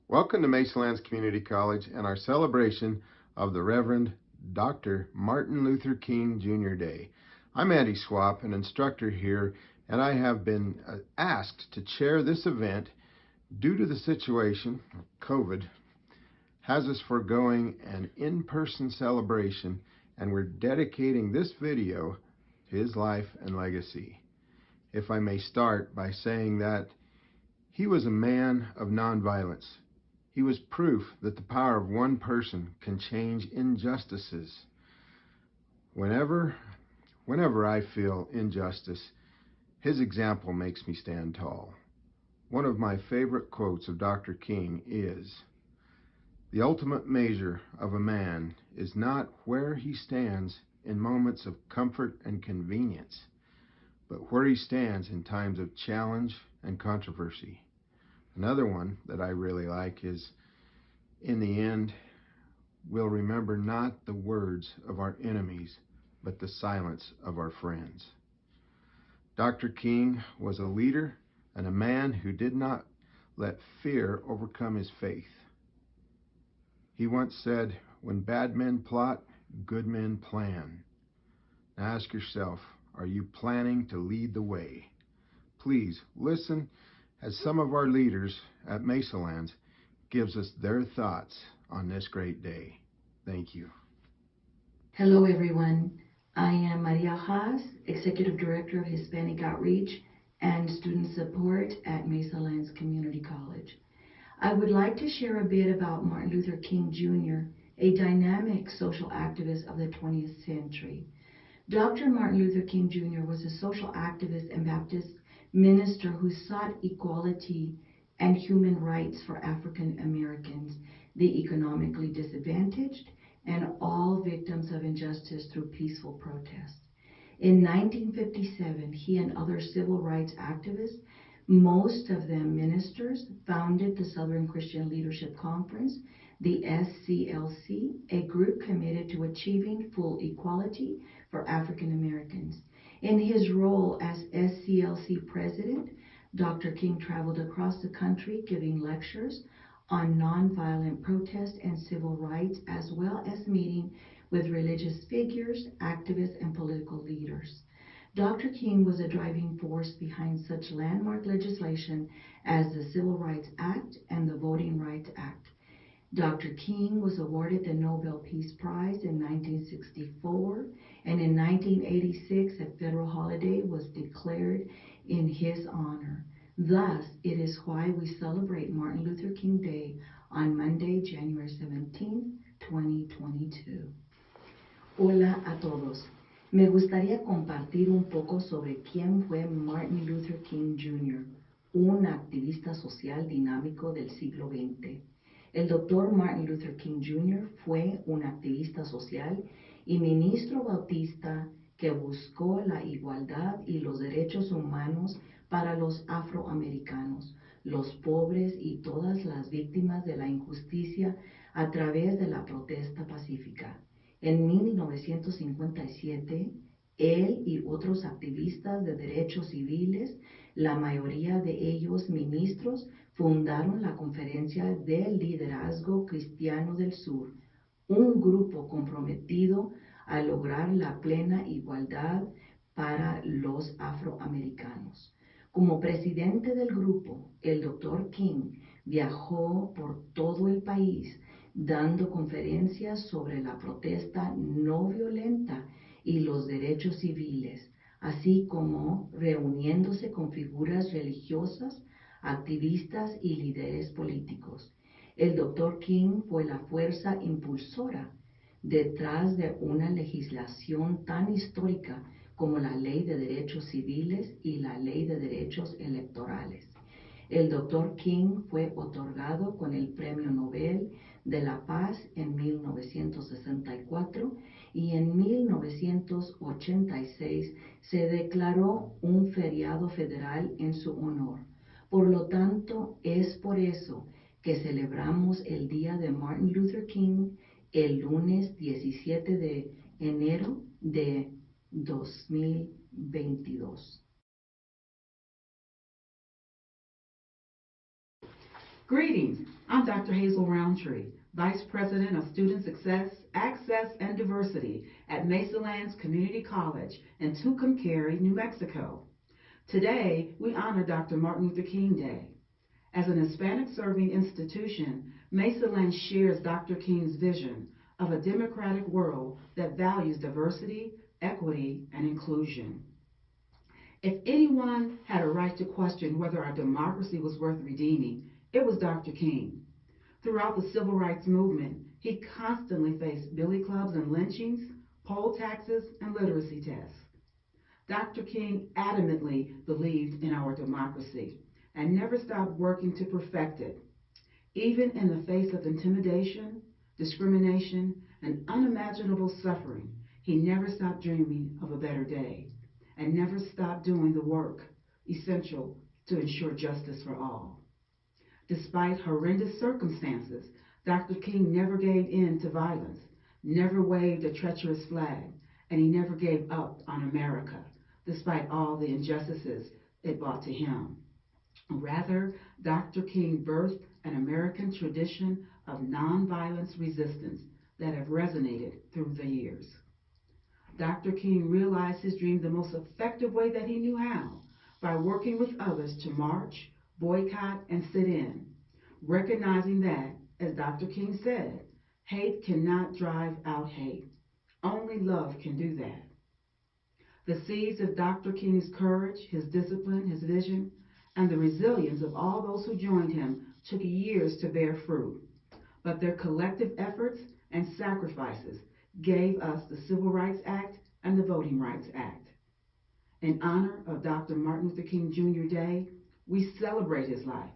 Welcome to Mesalands Community College and our celebration of the Reverend Dr. Martin Luther King Jr. Day. I'm Andy Swap, an instructor here, and I have been asked to chair this event due to the situation, COVID, has us foregoing an in-person celebration, and we're dedicating this video to his life and legacy. If I may start by saying that he was a man of nonviolence. He was proof that the power of one person can change injustices. Whenever I feel injustice, his example makes me stand tall. One of my favorite quotes of Dr. King is, "The ultimate measure of a man is not where he stands in moments of comfort and convenience, but where he stands in times of challenge and controversy." Another one that I really like is, "In the end, we'll remember not the words of our enemies, but the silence of our friends." Dr. King was a leader and a man who did not let fear overcome his faith. He once said, "When bad men plot, good men plan." Now ask yourself, are you planning to lead the way? Please listen as some of our leaders at Mesalands gives us their thoughts on this great day. Thank you. Hello, everyone. I am Maria Haas, Executive Director of Hispanic Outreach and Student Support at Mesalands Community College. I would like to share a bit about Martin Luther King Jr., a dynamic social activist of the 20th century. Dr. Martin Luther King Jr. was a social activist and Baptist minister who sought equality and human rights for African Americans, the economically disadvantaged, and all victims of injustice through peaceful protest. In 1957, he and other civil rights activists, most of them ministers, founded the Southern Christian Leadership Conference, the SCLC, a group committed to achieving full equality for African Americans. In his role as SCLC president, Dr. King traveled across the country giving lectures on nonviolent protest and civil rights, as well as meeting with religious figures, activists, and political leaders. Dr. King was a driving force behind such landmark legislation as the Civil Rights Act and the Voting Rights Act. Dr. King was awarded the Nobel Peace Prize in 1964, and in 1986 a federal holiday was declared in his honor. Thus, it is why we celebrate Martin Luther King Day on Monday, January 17, 2022. Hola a todos. Me gustaría compartir un poco sobre quién fue Martin Luther King Jr., un activista social dinámico del siglo XX. El doctor Martin Luther King Jr. fue un activista social y ministro bautista que buscó la igualdad y los derechos humanos para los afroamericanos, los pobres y todas las víctimas de la injusticia a través de la protesta pacífica. En 1957, él y otros activistas de derechos civiles, la mayoría de ellos ministros, fundaron la Conferencia del Liderazgo Cristiano del Sur, un grupo comprometido a lograr la plena igualdad para los afroamericanos. Como presidente del grupo, el Dr. King viajó por todo el país dando conferencias sobre la protesta no violenta y los derechos civiles, así como reuniéndose con figuras religiosas, activistas y líderes políticos. El Dr. King fue la fuerza impulsora detrás de una legislación tan histórica como la Ley de Derechos Civiles y la Ley de Derechos Electorales. El Dr. King fue otorgado con el Premio Nobel de la Paz en 1964 y en 1986 se declaró un feriado federal en su honor. Por lo tanto, es por eso que celebramos el Día de Martin Luther King el lunes 17 de enero de 2022. Greetings. I'm Dr. Hazel Roundtree, Vice President of Student Success, Access, and Diversity at Mesalands Community College in Tucumcari, New Mexico. Today, we honor Dr. Martin Luther King Day. As an Hispanic-serving institution, Mesalands shares Dr. King's vision of a democratic world that values diversity, equity, and inclusion. If anyone had a right to question whether our democracy was worth redeeming, it was Dr. King. Throughout the civil rights movement, he constantly faced billy clubs and lynchings, poll taxes, and literacy tests. Dr. King adamantly believed in our democracy and never stopped working to perfect it. Even in the face of intimidation, discrimination, and unimaginable suffering, he never stopped dreaming of a better day and never stopped doing the work essential to ensure justice for all. Despite horrendous circumstances, Dr. King never gave in to violence, never waved a treacherous flag, and he never gave up on America, despite all the injustices it brought to him. Rather, Dr. King birthed an American tradition of nonviolence resistance that have resonated through the years. Dr. King realized his dream the most effective way that he knew how, by working with others to march, boycott, and sit in, recognizing that, as Dr. King said, hate cannot drive out hate. Only love can do that. The seeds of Dr. King's courage, his discipline, his vision, and the resilience of all those who joined him took years to bear fruit. But their collective efforts and sacrifices gave us the Civil Rights Act and the Voting Rights Act. In honor of Dr. Martin Luther King Jr. Day, we celebrate his life,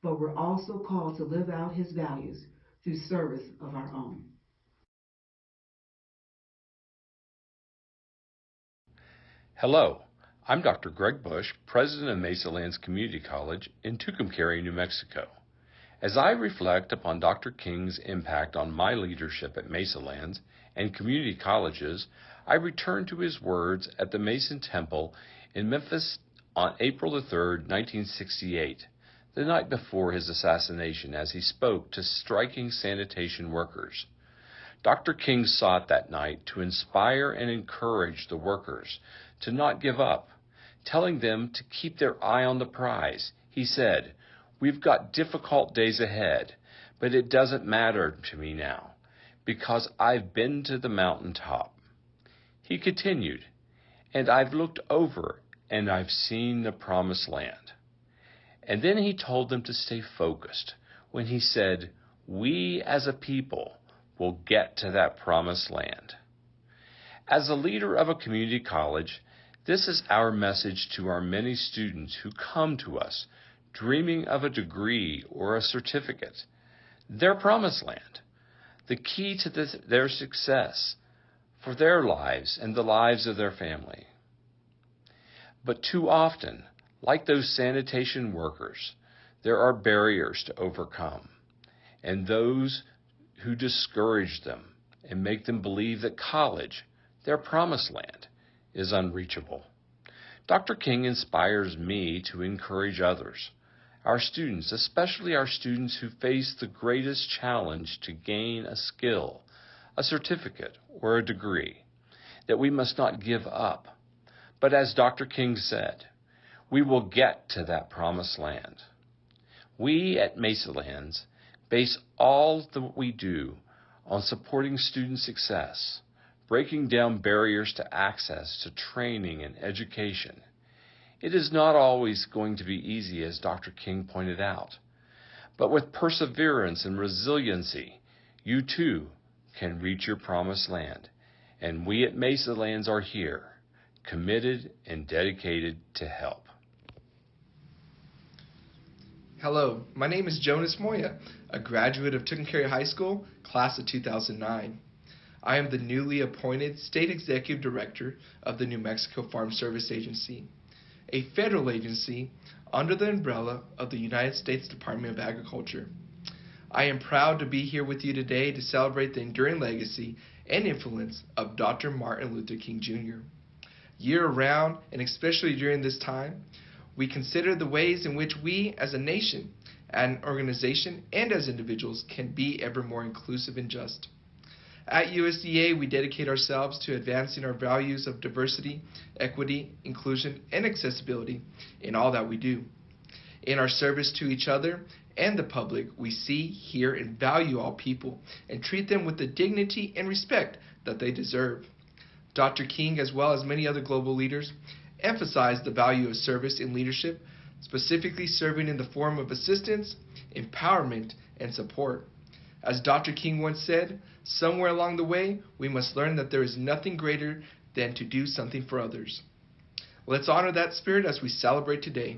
but we're also called to live out his values through service of our own. Hello, I'm Dr. Greg Bush, President of Mesalands Community College in Tucumcari, New Mexico. As I reflect upon Dr. King's impact on my leadership at Mesalands and community colleges, I return to his words at the Mason Temple in Memphis on April 3, 1968, the night before his assassination, as he spoke to striking sanitation workers. Dr. King sought that night to inspire and encourage the workers to not give up, telling them to keep their eye on the prize. He said, "We've got difficult days ahead, but it doesn't matter to me now, because I've been to the mountaintop." He continued, "And I've looked over and I've seen the promised land." And then he told them to stay focused when he said, "We as a people will get to that promised land." As a leader of a community college, this is our message to our many students who come to us dreaming of a degree or a certificate, their promised land, the key to their success for their lives and the lives of their family. But too often, like those sanitation workers, there are barriers to overcome, and those who discourage them and make them believe that college, their promised land, is unreachable. Dr. King inspires me to encourage others, our students, especially our students who face the greatest challenge to gain a skill, a certificate, or a degree, that we must not give up. But as Dr. King said, we will get to that promised land. We at Mesalands base all that we do on supporting student success, breaking down barriers to access to training and education. It is not always going to be easy, as Dr. King pointed out, but with perseverance and resiliency, you too can reach your promised land. And we at Mesalands are here, committed and dedicated to help. Hello, my name is Jonas Moya, a graduate of Tucumcari High School, class of 2009. I am the newly appointed State Executive Director of the New Mexico Farm Service Agency, a federal agency under the umbrella of the United States Department of Agriculture. I am proud to be here with you today to celebrate the enduring legacy and influence of Dr. Martin Luther King Jr. Year-round, and especially during this time, we consider the ways in which we as a nation an organization and as individuals can be ever more inclusive and just. At USDA, we dedicate ourselves to advancing our values of diversity, equity, inclusion, and accessibility in all that we do. In our service to each other and the public, we see, hear, and value all people and treat them with the dignity and respect that they deserve. Dr. King, as well as many other global leaders, emphasized the value of service in leadership, specifically serving in the form of assistance, empowerment, and support. As Dr. King once said, somewhere along the way, we must learn that there is nothing greater than to do something for others. Let's honor that spirit as we celebrate today.